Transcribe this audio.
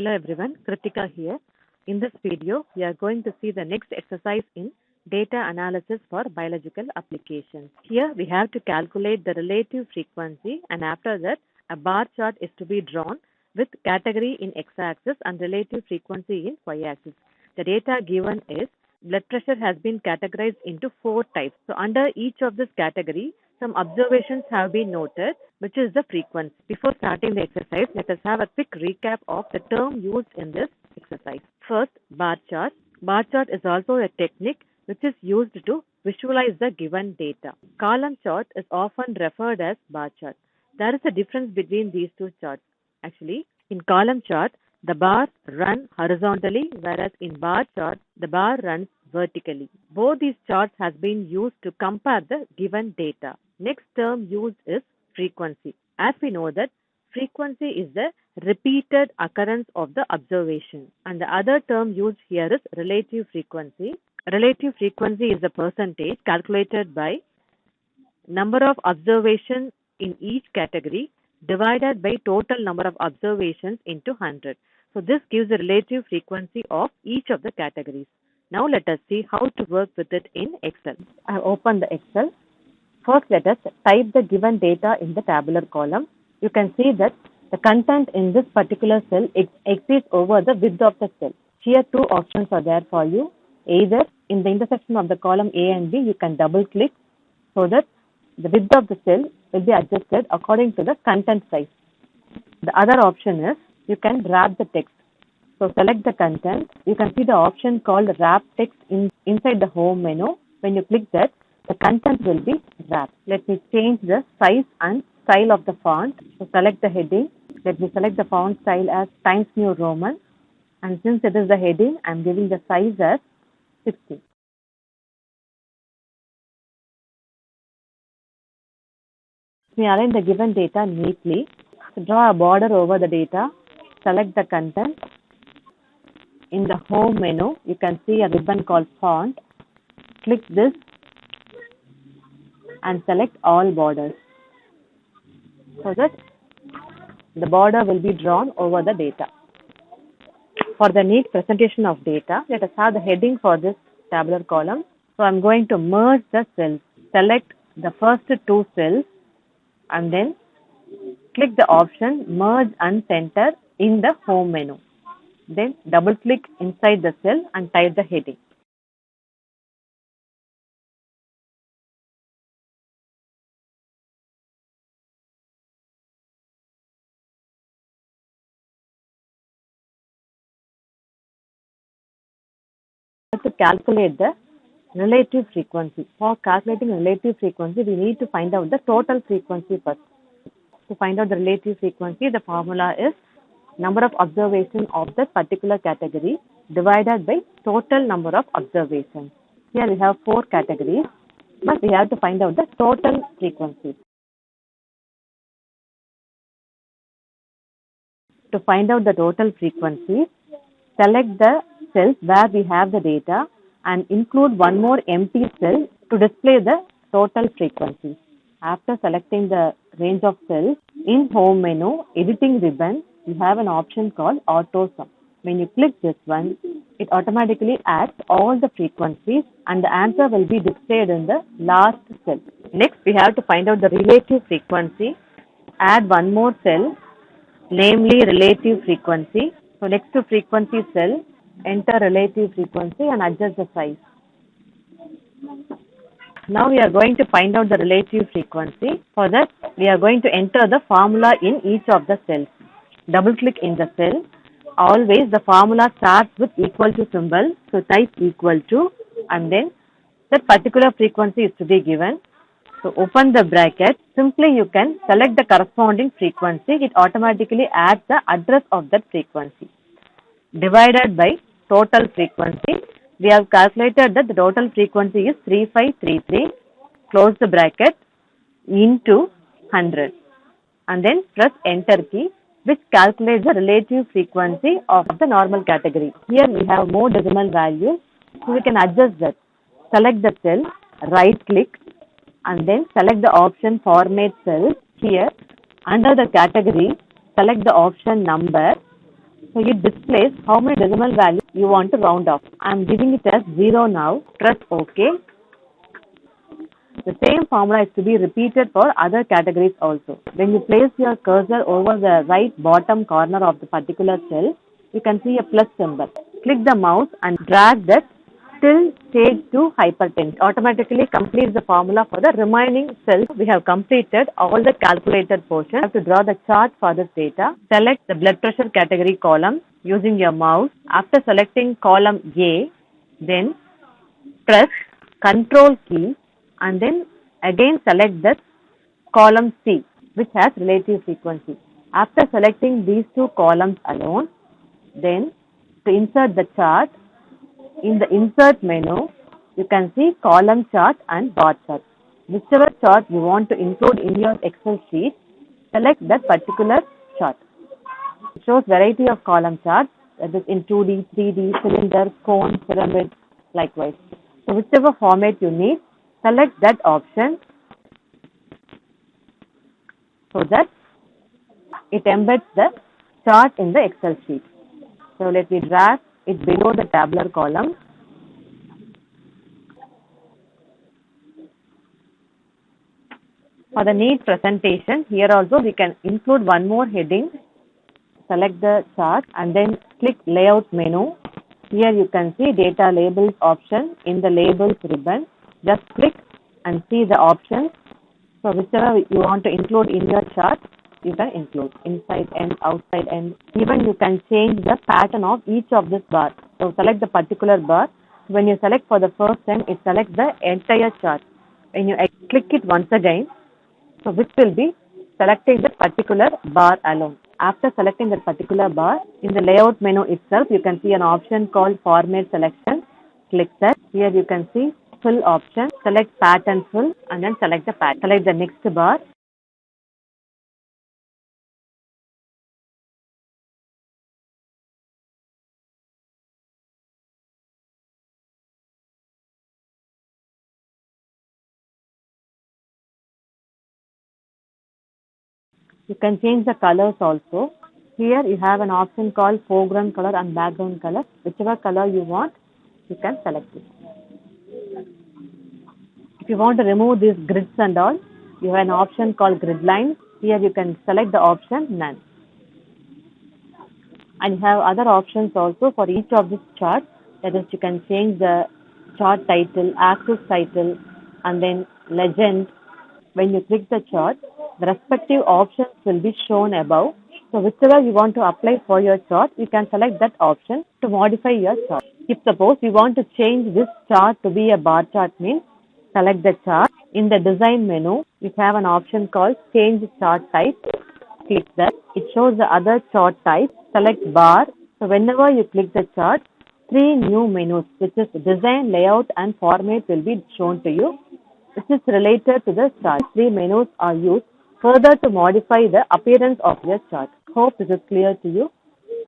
Hello everyone, Kritika here. In this video, we are going to see the next exercise in data analysis for biological applications. Here we have to calculate the relative frequency, and after that a bar chart is to be drawn with category in x-axis and relative frequency in y-axis. The data given is blood pressure has been categorized into 4 types. So under each of this category, some observations have been noted, which is the frequency. Before starting the exercise, let us have a quick recap of the term used in this exercise. First, bar chart. Bar chart is also a technique which is used to visualize the given data. Column chart is often referred as bar chart. There is a difference between these two charts. Actually, in column chart, the bars run horizontally, whereas in bar chart, the bar runs vertically. Both these charts has been used to compare the given data. Next term used is frequency. As we know that frequency is the repeated occurrence of the observation, and the other term used here is relative frequency. Relative frequency is the percentage calculated by number of observations in each category divided by total number of observations into 100. So this gives the relative frequency of each of the categories. Now let us see how to work with it in Excel. I have opened the Excel. First, let us type the given data in the tabular column. You can see that the content in this particular cell exceeds over the width of the cell. Here two options are there for you. Either in the intersection of the column A and B, you can double click so that the width of the cell will be adjusted according to the content size. The other option is you can wrap the text. So select the content. You can see the option called wrap text inside the home menu. When you click that, the content will be wrapped. Let me change the size and style of the font. So select the heading. Let me select the font style as Times New Roman. And since it is the heading, I am giving the size as 60. Let me align the given data neatly. So draw a border over the data. Select the content. In the home menu, you can see a ribbon called font. Click this and select all borders so that the border will be drawn over the data. For the neat presentation of data, let us have the heading for this tabular column. So I am going to merge the cells. Select the first two cells and then click the option Merge and Center in the home menu. Then double click inside the cell and type the heading. To calculate the relative frequency. For calculating relative frequency, we need to find out the total frequency first. To find out the relative frequency, the formula is number of observations of the particular category divided by total number of observations. Here we have 4 categories, but we have to find out the total frequency. To find out the total frequency, select the cells where we have the data and include one more empty cell to display the total frequency. After selecting the range of cells, in home menu, editing ribbon, you have an option called auto sum. When you click this one, it automatically adds all the frequencies and the answer will be displayed in the last cell. Next, we have to find out the relative frequency. Add one more cell, namely relative frequency. So next to frequency cell, enter relative frequency and adjust the size. Now we are going to find out the relative frequency. For that, we are going to enter the formula in each of the cells. Double click in the cell. Always the formula starts with equal to symbol. So type equal to and then that particular frequency is to be given. So open the bracket. Simply you can select the corresponding frequency. It automatically adds the address of that frequency. Divided by total frequency. We have calculated that the total frequency is 3533. Close the bracket into 100 and then press enter key, which calculates the relative frequency of the normal category. Here we have more decimal values, so we can adjust that. Select the cell, right click and then select the option format cells. Here under the category, select the option number So it displays how many decimal values you want to round off. I am giving it as 0 now. Press OK. The same formula is to be repeated for other categories also. When you place your cursor over the right bottom corner of the particular cell, you can see a plus symbol. Click the mouse and drag that till stage 2 hypertext. Automatically completes the formula for the remaining cells. We have completed all the calculated portion. You have to draw the chart for this data. Select the blood pressure category column using your mouse. After selecting column A, then press Control key and then again select the column C, which has relative frequency. After selecting these two columns alone, then to insert the chart, in the insert menu, you can see column chart and bar chart. Whichever chart you want to include in your Excel sheet, select that particular chart. It shows variety of column charts, that is in 2D, 3D, cylinder, cone, pyramid, likewise. So whichever format you need, select that option so that it embeds the chart in the Excel sheet. So let me drag it below the tabular column. For the neat presentation, here also we can include one more heading. Select the chart and then click Layout menu. Here you can see Data Labels option in the Labels ribbon. Just click and see the options. So whichever you want to include in your chart, you can include inside end, outside end. Even you can change the pattern of each of this bar. So select the particular bar. When you select for the first time, it selects the entire chart. When you click it once again, so which will be selecting the particular bar alone. After selecting that particular bar, in the layout menu itself, you can see an option called Format Selection. Click that. Here you can see Fill option. Select Pattern Fill and then select the pattern. Select the next bar. You can change the colors also. Here you have an option called foreground color and background color. Whichever color you want, you can select it. If you want to remove these grids and all, you have an option called grid lines. Here you can select the option none. And you have other options also for each of these charts. That is, you can change the chart title, axis title, and then legend. When you click the chart, the respective options will be shown above. So whichever you want to apply for your chart, you can select that option to modify your chart. If suppose you want to change this chart to be a bar chart, means select the chart. In the design menu, you have an option called change chart type. Click that. It shows the other chart type. Select bar. So whenever you click the chart, three new menus, which is design, layout and format, will be shown to you. This is related to the chart. Three menus are used further to modify the appearance of your chart. Hope this is clear to you.